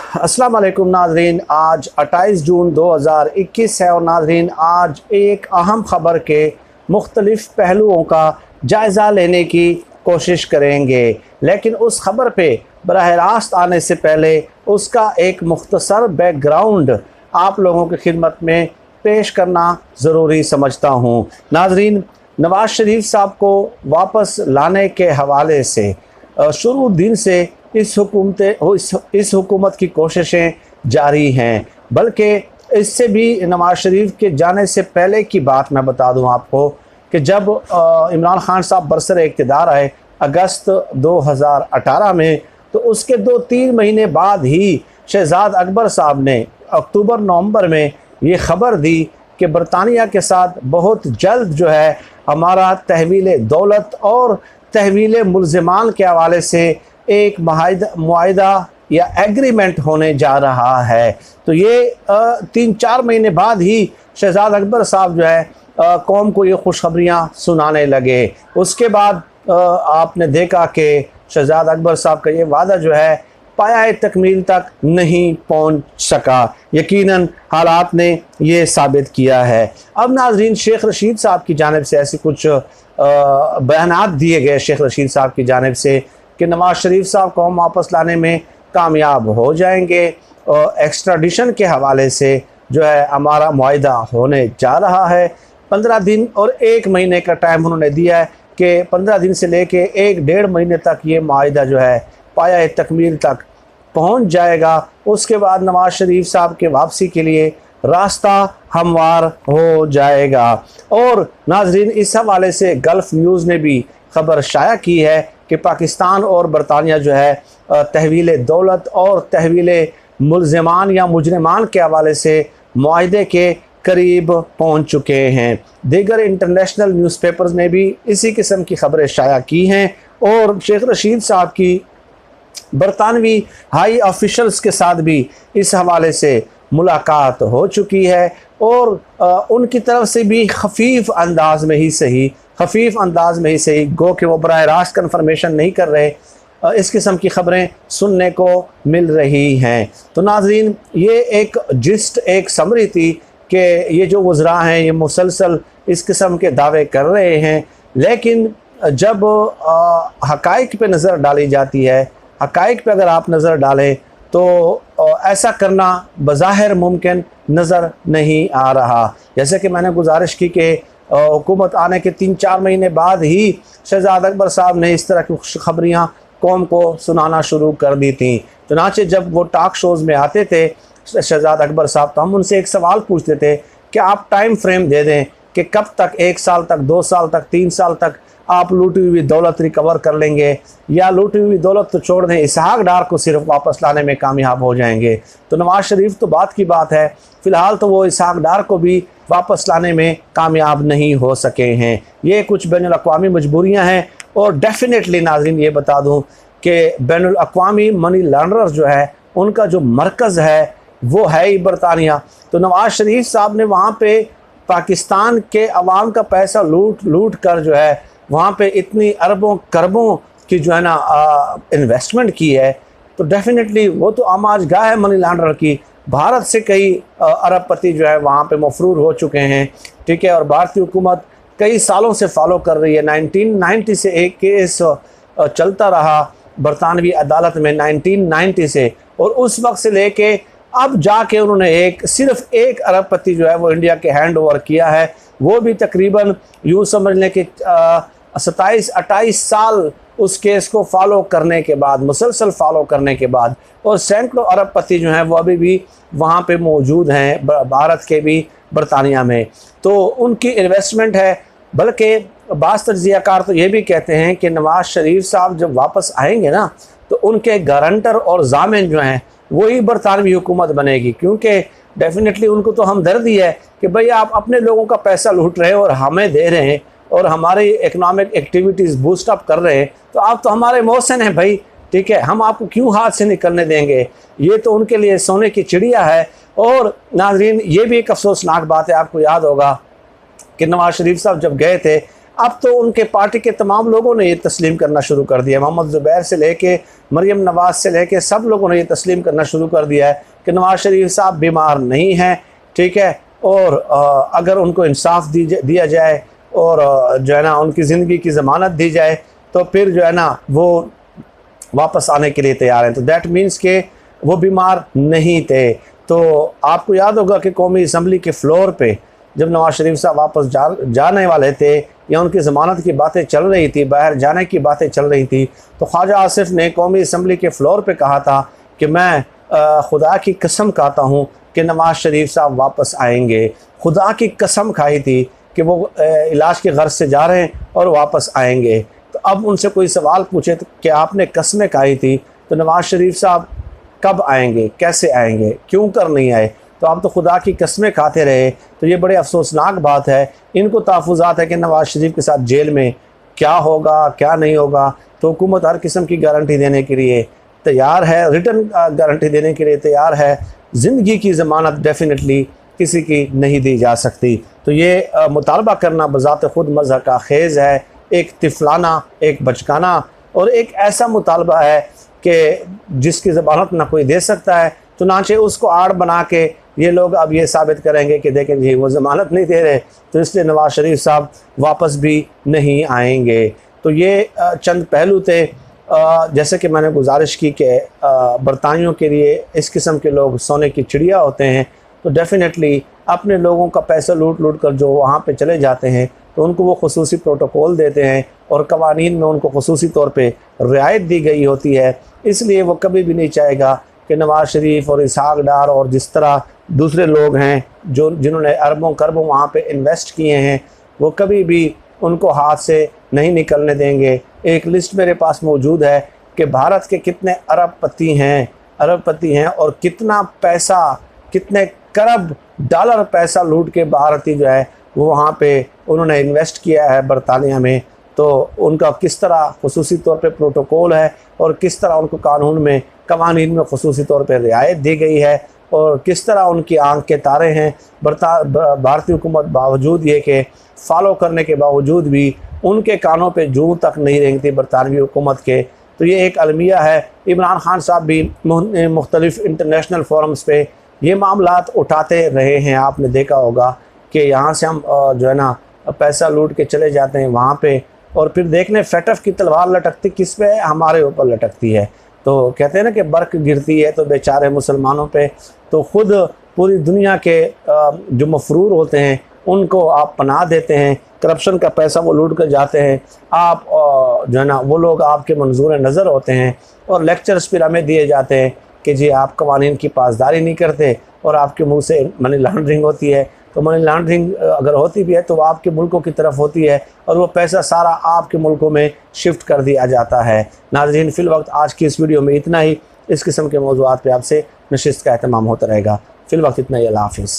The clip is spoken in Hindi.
अस्सलाम वालेकुम नाजरीन, आज 28 जून 2021 है और नाजरीन आज एक अहम ख़बर के मुख्तलिफ़ पहलुओं का जायज़ा लेने की कोशिश करेंगे, लेकिन उस ख़बर पे बराह रास्त आने से पहले उसका एक मुख्तसर बैकग्राउंड आप लोगों की खिदमत में पेश करना ज़रूरी समझता हूँ। नाजरीन, नवाज़ शरीफ साहब को वापस लाने के हवाले से शुरू दिन से इस हुकूमत की कोशिशें जारी हैं, बल्कि इससे भी नवाज़ शरीफ के जाने से पहले की बात मैं बता दूं आपको कि जब इमरान खान साहब बरसर इक़्तिदार आए अगस्त 2018 में, तो उसके 2-3 महीने बाद ही शहजाद अकबर साहब ने अक्टूबर-नवंबर में ये ख़बर दी कि बरतानिया के साथ बहुत जल्द जो है हमारा तहवील दौलत और तहवील मुल्ज़िमान के हवाले से एक मुआहिदा या एग्रीमेंट होने जा रहा है। तो ये 3-4 महीने बाद ही शहजाद अकबर साहब जो है कौम को ये खुशखबरियाँ सुनाने लगे। उसके बाद आपने देखा कि शहजाद अकबर साहब का ये वादा जो है पाया तकमील तक नहीं पहुंच सका। यकीनन हालात ने ये साबित किया है। अब नाजरीन, शेख रशीद साहब की जानिब से ऐसी कुछ बयानात दिए गए शेख रशीद साहब की जानिब से कि नवाज़ शरीफ साहब को हम वापस लाने में कामयाब हो जाएंगे और एक्स्ट्राडिशन के हवाले से जो है हमारा मुआहिदा होने जा रहा है। 15 दिन और 1 महीने का टाइम उन्होंने दिया है कि 15 दिन से लेके 1-1.5 महीने तक ये मुआहिदा जो है पाया तकमील तक पहुंच जाएगा। उसके बाद नवाज़ शरीफ साहब के वापसी के लिए रास्ता हमवार हो जाएगा। और नाजरीन, इस हवाले से गल्फ़ न्यूज़ ने भी ख़बर शाया की है कि पाकिस्तान और बरतानिया जो है तहवील दौलत और तहवील मुल्ज़िमान या मुजरिमान के हवाले से मुआहिदे के करीब पहुंच चुके हैं। दीगर इंटरनेशनल न्यूज़पेपर्स ने भी इसी किस्म की ख़बरें शाया की हैं और शेख रशीद साहब की बरतानवी हाई ऑफिशल्स के साथ भी इस हवाले से मुलाकात हो चुकी है और उनकी तरफ से भी खफीफ अंदाज में ही सही गो कि वो बराह रास्त कन्फर्मेशन नहीं कर रहे, इस किस्म की ख़बरें सुनने को मिल रही हैं। तो नाजरीन, ये एक जिस्ट एक समरी थी कि ये जो वज़रा हैं ये मुसलसल इस किस्म के दावे कर रहे हैं, लेकिन जब हक़ाइक़ पे नज़र डाली जाती है, हक़ाइक़ पे अगर आप नज़र डालें तो ऐसा करना बज़ाहिर मुमकिन नज़र नहीं आ रहा। जैसे कि मैंने गुजारिश की कि हुकूमत आने के 3-4 महीने बाद ही शहजाद अकबर साहब ने इस तरह की खुशखबरियाँ कौम को सुनाना शुरू कर दी थी। चुनांचे जब वो टॉक शोज़ में आते थे शहजाद अकबर साहब, तो हम उनसे एक सवाल पूछते थे कि आप टाइम फ्रेम दे दें कि कब तक, 1 साल तक, 2 साल तक, 3 साल तक आप लूटी हुई दौलत रिकवर कर लेंगे या लूटी हुई दौलत तो छोड़ दें, इसहाक डार को सिर्फ वापस लाने में कामयाब हो जाएंगे। तो नवाज़ शरीफ तो बात की बात है, फ़िलहाल तो वो इसहाक डार को भी वापस लाने में कामयाब नहीं हो सके हैं। ये कुछ बैनुल-अक़वामी मजबूरियाँ हैं और डेफिनेटली नाज़रीन ये बता दूँ कि बैनुल-अक़वामी मनी लॉन्ड्रर जो है उनका जो मरकज़ है वो है ही बरतानिया। तो नवाज़ शरीफ साहब ने वहाँ पे पाकिस्तान के अवाम का पैसा लूट कर जो है वहाँ पे इतनी अरबों करबों की जो है ना इन्वेस्टमेंट की है, तो डेफिनेटली वो तो आमाजगाह है मनी लॉन्ड्रर की। भारत से कई अरबपति जो है वहाँ पे मफरूर हो चुके हैं, ठीक है, और भारतीय हुकूमत कई सालों से फॉलो कर रही है। 1990 से एक केस चलता रहा बरतानवी अदालत में 1990 से, और उस वक्त से लेके अब जाके उन्होंने सिर्फ एक अरबपति जो है वो इंडिया के हैंड ओवर किया है, वो भी तकरीबन यूँ समझ लें कि 27-28 साल उस केस को फॉलो करने के बाद, मुसलसल फॉलो करने के बाद, और सैकड़ों अरबपति जो हैं वो अभी भी वहाँ पे मौजूद हैं भारत के भी बरतानिया में। तो उनकी इन्वेस्टमेंट है। बल्कि बाज़ तज्ज़ियाकार तो ये भी कहते हैं कि नवाज़ शरीफ साहब जब वापस आएंगे ना, तो उनके गारंटर और ज़ामिन जो हैं वही बरतानवी हुकूमत बनेगी, क्योंकि डेफिनेटली उनको तो हमदर्दी है कि भाई आप अपने लोगों का पैसा लूट रहे हैं और हमें दे रहे हैं और हमारी इकनॉमिक एक्टिविटीज़ बूस्ट अप कर रहे हैं, तो आप तो हमारे मोहसिन हैं भाई, ठीक है, हम आपको क्यों हाथ से निकलने देंगे। ये तो उनके लिए सोने की चिड़िया है। और नाजरीन, ये भी एक अफसोसनाक बात है, आपको याद होगा कि नवाज़ शरीफ साहब जब गए थे अब तो उनके पार्टी के तमाम लोगों ने ये तस्लीम करना शुरू कर दिया, मोहम्मद ज़ुबैर से लेके मरियम नवाज़ से लेके सब लोगों ने ये तस्लीम करना शुरू कर दिया है कि नवाज़ शरीफ साहब बीमार नहीं हैं, ठीक है। और अगर उनको इंसाफ दिया जाए और जो है ना उनकी ज़िंदगी की ज़मानत दी जाए तो फिर जो है ना वो वापस आने के लिए तैयार हैं। तो दैट मीन्स के वो बीमार नहीं थे। तो आपको याद होगा कि कौमी असम्बली के फ्लोर पे जब नवाज़ शरीफ साहब वापस जाने वाले थे या उनकी ज़मानत की बातें चल रही थी, बाहर जाने की बातें चल रही थी, तो ख्वाजा आसिफ ने कौमी असम्बली के फ्लोर पे कहा था कि मैं खुदा की कसम खाता हूँ कि नवाज़ शरीफ साहब वापस आएंगे। खुदा की कसम खाई थी कि वो इलाज के गर्ज से जा रहे हैं और वापस आएंगे। तो अब उनसे कोई सवाल पूछे तो कि आपने कस्में खाई थी, तो नवाज़ शरीफ साहब कब आएंगे, कैसे आएंगे, क्यों कर नहीं आए, तो आप तो खुदा की कस्में खाते रहे। तो ये बड़े अफसोसनाक बात है। इनको तहफ़्फ़ुज़ात है कि नवाज़ शरीफ के साथ जेल में क्या होगा क्या नहीं होगा, तो हुकूमत हर किस्म की गारंटी देने के लिए तैयार है, रिटर्न गारंटी देने के लिए तैयार है। ज़िंदगी की ज़मानत डेफिनेटली किसी की नहीं दी जा सकती। तो ये मुतालबा करना बज़ात ख़ुद मज़हब का खेज़ है, एक तिफलाना, एक बचकाना और एक ऐसा मुतालबा है कि जिसकी ज़मानत ना कोई दे सकता है, चुनांचे उसको आड़ बना के ये लोग अब ये साबित करेंगे कि देखें जी वो ज़मानत नहीं दे रहे, तो इसलिए नवाज़ शरीफ साहब वापस भी नहीं आएंगे। तो ये चंद पहलू थे। जैसे कि मैंने गुजारिश की कि बरतानियों के लिए इस किस्म के लोग सोने की चिड़िया होते हैं, तो डेफ़िनेटली अपने लोगों का पैसा लूट कर जो वहाँ पे चले जाते हैं तो उनको वो खुसूसी प्रोटोकॉल देते हैं और कवानीन में उनको खुसूसी तौर पे रियायत दी गई होती है। इसलिए वो कभी भी नहीं चाहेगा कि नवाज़ शरीफ और इसहाक डार और जिस तरह दूसरे लोग हैं जिन्होंने अरबों खरबों वहाँ पे इन्वेस्ट किए हैं, वो कभी भी उनको हाथ से नहीं निकलने देंगे। एक लिस्ट मेरे पास मौजूद है कि भारत के कितने अरबपति हैं और कितना पैसा, कितने करब डॉलर पैसा लूट के भारतीय जो है वो वहाँ पे उन्होंने इन्वेस्ट किया है बरतानिया में। तो उनका किस तरह खुसूसी तौर पे प्रोटोकॉल है और किस तरह उनको कानून में कवानीन में खुसूसी तौर पे रियायत दी गई है और किस तरह उनकी आंख के तारे हैं। भारतीय हुकूमत बावजूद ये कि फॉलो करने के बावजूद भी उनके कानों पे जूं तक नहीं रेंगती बरतानवी हुकूमत के। तो ये एक अलमिया है। इमरान खान साहब भी मुख्तलिफ़ इंटरनेशनल फोरम्स पे ये मामलात उठाते रहे हैं। आपने देखा होगा कि यहाँ से हम जो है ना पैसा लूट के चले जाते हैं वहाँ पे और फिर देखने फैटफ की तलवार लटकती किस पे है, हमारे ऊपर लटकती है। तो कहते हैं ना कि बर्क गिरती है तो बेचारे मुसलमानों पे, तो ख़ुद पूरी दुनिया के जो मफरूर होते हैं उनको आप पनाह देते हैं, करप्शन का पैसा वो लूट कर जाते हैं। आप जो है ना वो लोग आपके मंजूर नज़र होते हैं और लेक्चर्स फिर हमें दिए जाते हैं कि जी आप कवानीन की पासदारी नहीं करते और आपके मुंह से मनी लॉन्ड्रिंग होती है। तो मनी लॉन्ड्रिंग अगर होती भी है तो वह आपके मुल्कों की तरफ होती है और वो पैसा सारा आपके मुल्कों में शिफ्ट कर दिया जाता है। नाज़रीन, फ़िल वक्त आज की इस वीडियो में इतना ही। इस किस्म के मौज़ूआत पे आपसे नशिस्त का एहतमाम होता रहेगा। फ़िल वक्त इतना ही। अल्लाह हाफ़िज़।